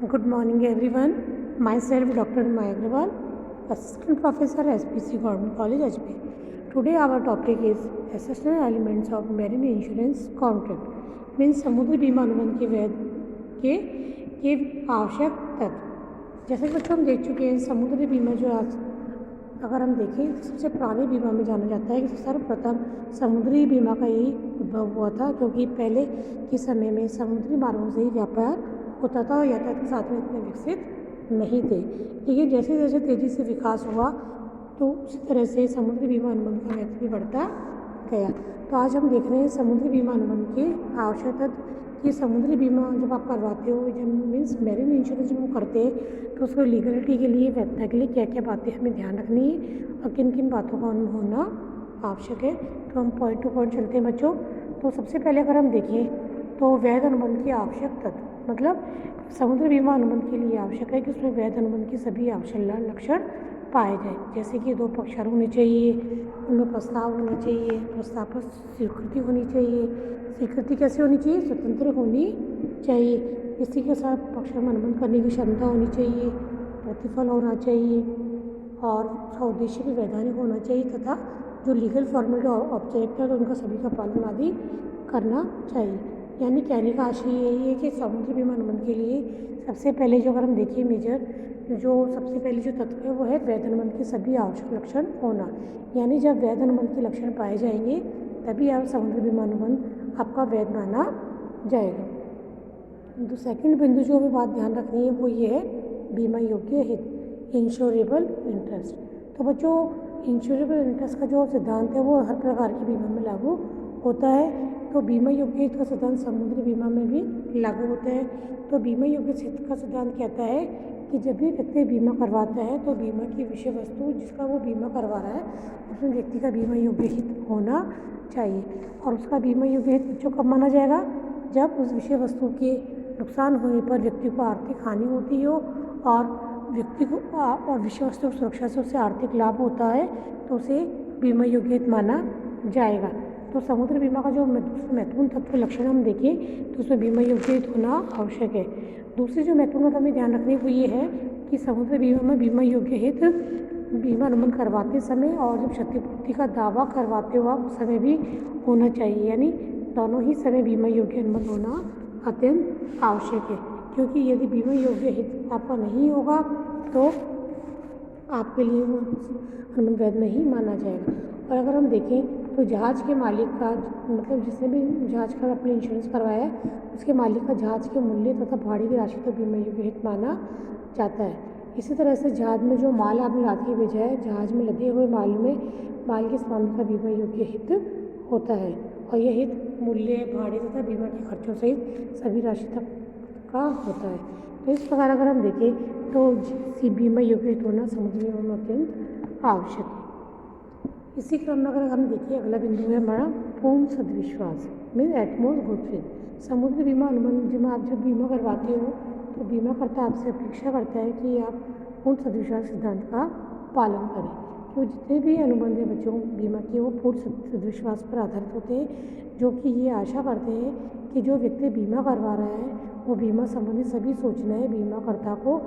Good morning, everyone. Myself, Dr. Maya Agrawal, Assistant Professor, SPC Government College, Ajmer. Today, our topic is essential elements of marine insurance contract. Means समुद्री बीमा अनुबंध के वैध के आवश्यक तत्व। जैसे कि बच्चों हम देख चुके हैं, समुद्री बीमा जो आज अगर हम देखें तो सबसे पुराने बीमा में जाना जाता है कि सर्वप्रथम समुद्री बीमा का यही उद्भव हुआ था, क्योंकि पहले के समय में समुद्री मार्गों से ही व्यापार होता था और यातायात के साधन इतने विकसित नहीं थे। लेकिन जैसे जैसे तेज़ी से विकास हुआ तो उसी तरह से समुद्री बीमा अनुबंध का महत्व भी बढ़ता गया। तो आज हम देख रहे हैं समुद्री बीमा अनुबंध की आवश्यकता कि समुद्री बीमा जब आप करवाते हो, जब मीन्स मैरीन इंश्योरेंस जब हम करते हैं तो उसको लीगलिटी के लिए, वैधता के लिए क्या क्या बातें हमें ध्यान रखनी है और किन किन बातों का होना आवश्यक है। तो हम पॉइंट टू पॉइंट चलते हैं बच्चों। तो सबसे पहले अगर हम देखें तो वैध अनुबंध की आवश्यक तत्व, मतलब समुद्री बीमा अनुबंध के लिए आवश्यक है कि उसमें वैध अनुबंध की सभी आवश्यक लक्षण पाए जाए। जैसे कि दो पक्षकार होने चाहिए, उनमें प्रस्ताव होना चाहिए, प्रस्ताव पर स्वीकृति होनी चाहिए। स्वीकृति कैसे होनी चाहिए? स्वतंत्र होनी चाहिए। इसी के साथ पक्षों में अनुबंध करने की क्षमता होनी चाहिए, प्रतिफल होना चाहिए और उसका उद्देश्य भी वैधानिक होना चाहिए तथा जो लीगल फॉर्मेलिटी और ऑब्जेक्ट है तो उनका सभी का पालन आदि करना चाहिए। यानी कहने का आशय यही है कि समुद्री बीमा अनुबंध के लिए सबसे पहले जो अगर हम देखिए मेजर जो सबसे पहले जो तत्व है वो है वैध अनुबंध के सभी आवश्यक लक्षण होना। यानी जब वैध अनुबंध के लक्षण पाए जाएंगे तभी आप समुद्री बीमा अनुबंध आपका वैध माना जाएगा। तो सेकंड बिंदु जो हमें बात ध्यान रखनी है वो ये है बीमा योग्य हित, इंश्योरेबल इंटरेस्ट। तो बच्चों इंश्योरेबल इंटरेस्ट का जो सिद्धांत है वो हर प्रकार की बीमा में लागू होता है। तो बीमा योग्य हित का सिद्धांत समुद्री बीमा में भी लागू होता है। तो बीमा योग्य हित का सिद्धांत कहता है कि जब भी व्यक्ति बीमा करवाता है तो बीमा की विषय वस्तु जिसका वो बीमा करवा रहा है उसमें व्यक्ति का बीमा योग्य हित होना चाहिए। और उसका बीमा योग्य हित बच्चों कब माना जाएगा? जब उस विषय वस्तु के नुकसान होने पर व्यक्ति को आर्थिक हानि होती हो और व्यक्ति को और विषय वस्तु सुरक्षा से उसे आर्थिक लाभ होता है तो उसे बीमा योग्य हित माना जाएगा। तो समुद्री बीमा का जो महत्वपूर्ण तत्व लक्षण हम देखें तो उसमें बीमा योग्य हित होना आवश्यक है। दूसरी जो महत्वपूर्ण बात हमें ध्यान रखनी वो ये है कि समुद्री बीमा में बीमा योग्य हित बीमा अनुबंध करवाते समय और जब क्षतिपूर्ति का दावा करवाते वक्त समय भी होना चाहिए। यानी दोनों ही समय बीमा योग्य अनुबंध होना अत्यंत आवश्यक है, क्योंकि यदि बीमा योग्य हित आपका नहीं होगा तो आपके लिए वो अनुबंध वैध नहीं माना जाएगा। और अगर हम देखें तो जहाज़ के मालिक का, मतलब जिसने भी जहाज़ का अपने इंश्योरेंस करवाया है उसके मालिक का जहाज़ के मूल्य तथा भाड़े की राशि तो बीमा योग्य हित माना जाता है। इसी तरह से जहाज़ में जो माल आपने लाद के भेजा है, जहाज़ में लदे हुए माल के स्वामी का बीमा योग्य हित होता है और यह हित मूल्य, भाड़े तथा बीमा के खर्चों सहित सभी राशि तक का होता है। तो इस प्रकार अगर हम देखें तो बीमा योग्य हित होना समुद्री बीमा में अत्यंत आवश्यक है। इसी क्रम में अगर हम देखिए अगला बिंदु है हमारा पूर्ण सदविश्वास, मीन्स एटमोस्ट गुड फेथ। समुद्री बीमा अनुबंध जिसमें आप जब बीमा करवाते हो तो बीमाकर्ता आपसे अपेक्षा करता है कि आप पूर्ण सदविश्वास सिद्धांत का पालन करें। तो जितने भी अनुबंध हैं बच्चों बीमा के वो पूर्ण सदविश्वास पर आधारित होते हैं, जो कि ये आशा करते हैं कि जो व्यक्ति बीमा करवा रहा है वो बीमा संबंधी सभी सूचनाएं बीमाकर्ता को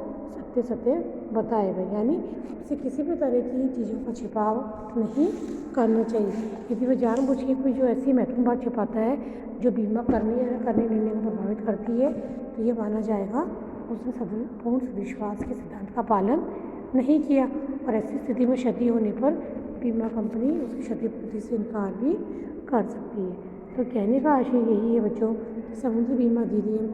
सत्य बताएगा। यानी उसे किसी भी तरह की चीज़ों का छिपाव नहीं करना चाहिए। यदि वह जानबूझ के कोई जो ऐसी महत्वपूर्ण बात छिपाता है जो बीमा करने या न करने निर्णय को प्रभावित करती है तो ये माना जाएगा उसने पूर्ण सदविश्वास के सिद्धांत का पालन नहीं किया और ऐसी स्थिति में क्षति होने पर बीमा कंपनी उसकी क्षतिपूर्ति से इनकार भी कर सकती है। तो कहने का आशय यही है बच्चों, समुद्री बीमा अधिनियम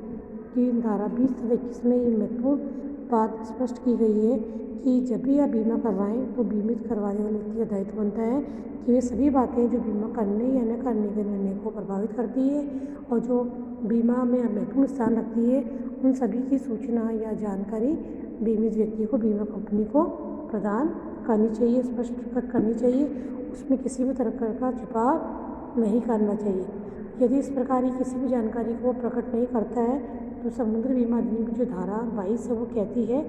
की धारा 20 तथा 21 में ये महत्वपूर्ण बात स्पष्ट की गई है कि जब भी आप बीमा करवाएं तो बीमित करवाने वाले व्यक्ति का दायित्व बनता है कि वे सभी बातें जो बीमा करने या न करने के निर्णय को प्रभावित करती है और जो बीमा में महत्वपूर्ण स्थान रखती है उन सभी की सूचना या जानकारी बीमित व्यक्ति को बीमा कंपनी को प्रदान करनी चाहिए, स्पष्ट करनी चाहिए। उसमें किसी भी तरह का छिपाव नहीं करना चाहिए। यदि इस प्रकार की किसी भी जानकारी को प्रकट नहीं करता है तो समुद्री बीमा अधिनियम की जो धारा 22 है वो कहती है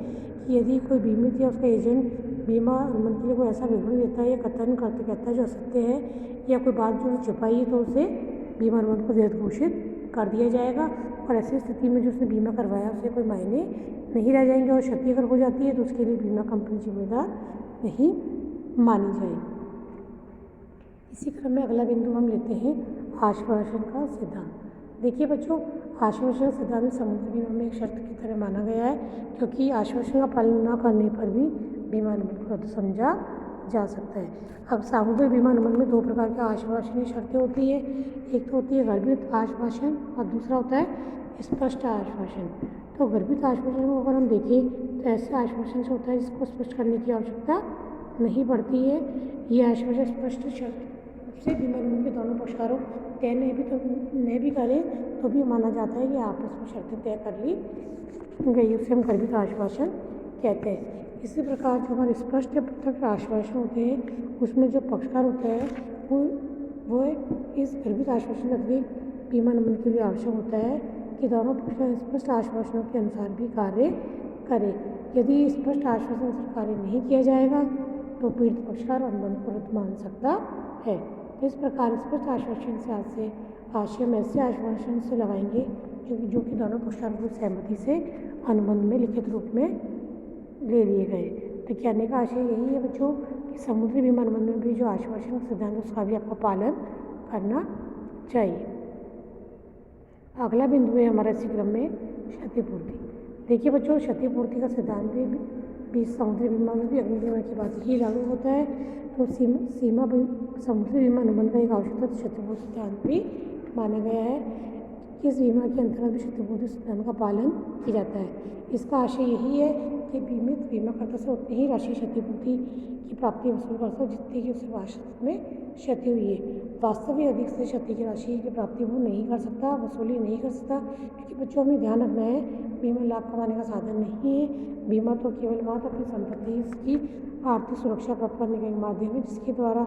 कि यदि कोई बीमित या उसका एजेंट बीमा अनुबंध के लिए कोई ऐसा विवरण देता है या कथन करते कहता है जो असत्य है या कोई बात जो छिपाई है तो उसे बीमा अनुबंध को वैध घोषित कर दिया जाएगा और ऐसी स्थिति में जो उसने बीमा करवाया उसे कोई मायने नहीं रह जाएंगे और क्षति अगर हो जाती है तो उसके लिए बीमा कंपनी जिम्मेदार नहीं मानी जाएगी। इसी क्रम में अगला बिंदु हम लेते हैं आश्वासन का सिद्धांत। देखिए बच्चों, आश्वासन का सिद्धांत समुद्री बीमा में एक शर्त की तरह माना गया है, क्योंकि आश्वासन का पालन न करने पर भी बीमा अनुबंध को रद्द समझा जा सकता है। अब सामुदायिक बीमा अनुबंध में दो प्रकार के आश्वासन शर्तें होती है। एक तो होती है गर्भित आश्वासन और दूसरा होता है स्पष्ट आश्वासन। तो गर्भित आश्वासन को अगर हम देखें तो ऐसे आश्वासन से होता है जिसको स्पष्ट करने की आवश्यकता नहीं पड़ती है। ये आश्वासन स्पष्ट शर्त से बीमा अनुबंध के दोनों पक्षकारों तय नहीं भी करें तो भी माना जाता है कि आपस में शर्तें तय कर ली गई, उसे हम गर्भित आश्वासन कहते हैं। इसी प्रकार जो हमारे स्पष्ट या प्रत्यक्ष आश्वासन होते हैं उसमें जो पक्षकार होता है वो इस गर्भित आश्वासन के अतिरिक्त बीमा अनुबंध के लिए आवश्यक होता है कि दोनों पक्षकार स्पष्ट आश्वासनों के अनुसार भी कार्य करें। यदि स्पष्ट आश्वासन से कार्य नहीं किया जाएगा तो पीड़ित पक्षकार अनुबंध को रद्द मान सकता है। तो इस प्रकार स्पष्ट आश्वासन से आशय हम ऐसे आश्वासन से लगाएंगे जो कि दोनों पक्षकारों की सहमति से अनुबंध में लिखित रूप में ले लिए गए। तो कहने का आशय यही है बच्चों कि समुद्री बीमा अनुबंध में भी जो आश्वासन सिद्धांत है उसका भी आपको पालन करना चाहिए। अगला बिंदु है हमारा इसी क्रम में क्षतिपूर्ति। देखिए बच्चों, क्षतिपूर्ति का सिद्धांत भी समुद्री बीमा में भी अग्नि बीमा की बात ही लागू होता है। तो समुद्री बीमा अनुबंध का एक आवश्यकता क्षतिपूर्ति सिद्धांत भी माना गया है कि इस बीमा के अंतर्गत भी क्षतिपूर्ति सिद्धांत का पालन किया जाता है। इसका आशय यही है कि बीमित बीमाकर्ता से उतनी ही राशि क्षतिपूर्ति की प्राप्ति वसूल करता है जितनी कि उसे वास्तव में क्षति हुई है। वास्तविक अधिक से क्षति की राशि की प्राप्ति वो नहीं कर सकता, वसूली नहीं कर सकता, क्योंकि बच्चों हमें ध्यान रखना है बीमा लाभ कमाने का साधन नहीं है। बीमा तो केवल मात्र अपनी संपत्ति इसकी आर्थिक सुरक्षा प्राप्त करने का एक माध्यम है जिसके द्वारा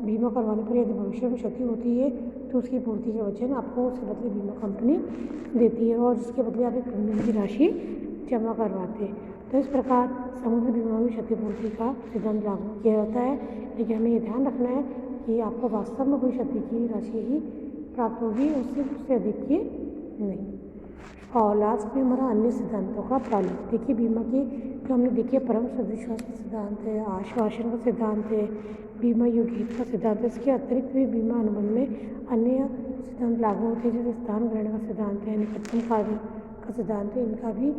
बीमा करवाने पर यदि भविष्य में क्षति होती है तो उसकी पूर्ति के वचन आपको उसके बदले बीमा कंपनी देती है और जिसके बदले आप एक प्रीमियम की राशि जमा करवाते हैं। तो इस प्रकार समुद्री बीमा में क्षतिपूर्ति का सिद्धांत लागू किया जाता है, लेकिन हमें ये ध्यान रखना है कि आपको वास्तव में कोई क्षति की राशि ही प्राप्त होगी, उससे अधिक की नहीं। और लास्ट में हमारा अन्य सिद्धांतों का पालन। देखिए बीमा की जो हमने देखिए परम सदविश्वास का सिद्धांत है, आश्वासन का सिद्धांत है, बीमा योग्यता का सिद्धांत है। इसके अतिरिक्त भी बीमा अनुबंध में अन्य सिद्धांत लागू होते हैं जैसे स्थान ग्रहण का सिद्धांत है, निकटतम कार्य का सिद्धांत है। इनका भी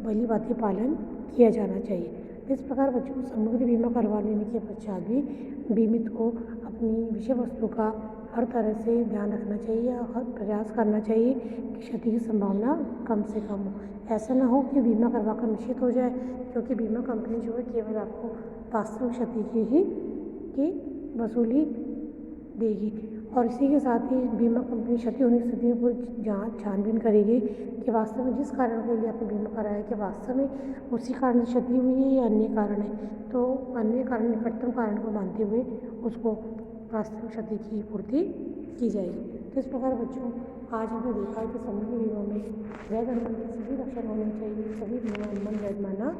भली भांति पालन किया जाना चाहिए। इस प्रकार बच्चों को समुद्री बीमा करवा लेने के पश्चात भी बीमित को अपनी विषय वस्तु का हर तरह से ध्यान रखना चाहिए और हर प्रयास करना चाहिए कि क्षति की संभावना कम से कम हो। ऐसा ना हो कि बीमा करवा कर निश्चित हो जाए, क्योंकि बीमा कंपनी जो है केवल आपको वास्तविक क्षति की वसूली देगी। और इसी के साथ ही बीमा कंपनी क्षति होने की स्थिति में पूरी जाँच छानबीन करेगी कि वास्तव में जिस कारण के लिए आपने बीमा कराया है कि वास्तव में उसी कारण से क्षति हुई है या अन्य कारण है। तो अन्य कारण निकटतम कारण को मानते हुए उसको वास्तविक क्षति की पूर्ति की जाएगी। तो इस प्रकार बच्चों आज हमने देखा है कि समुद्री बीमा में वैध अनुबंध के सभी लक्षण होने चाहिए, सभी बीमा अनुबंध वैध माना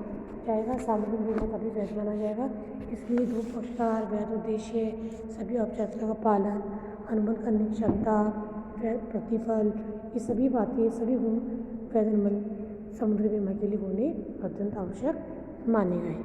जाएगा, सामुदायिक बीमा का भी वैध माना जाएगा। इसलिए दो पक्षकार, वैध उद्देश्य, सभी औपचारिकता का पालन, अनुबंध करने की क्षमता, प्रतिफल, ये सभी बातें, सभी गुण वैध अनुबंध समुद्री बीमा के लिए होने अत्यंत आवश्यक माने गए।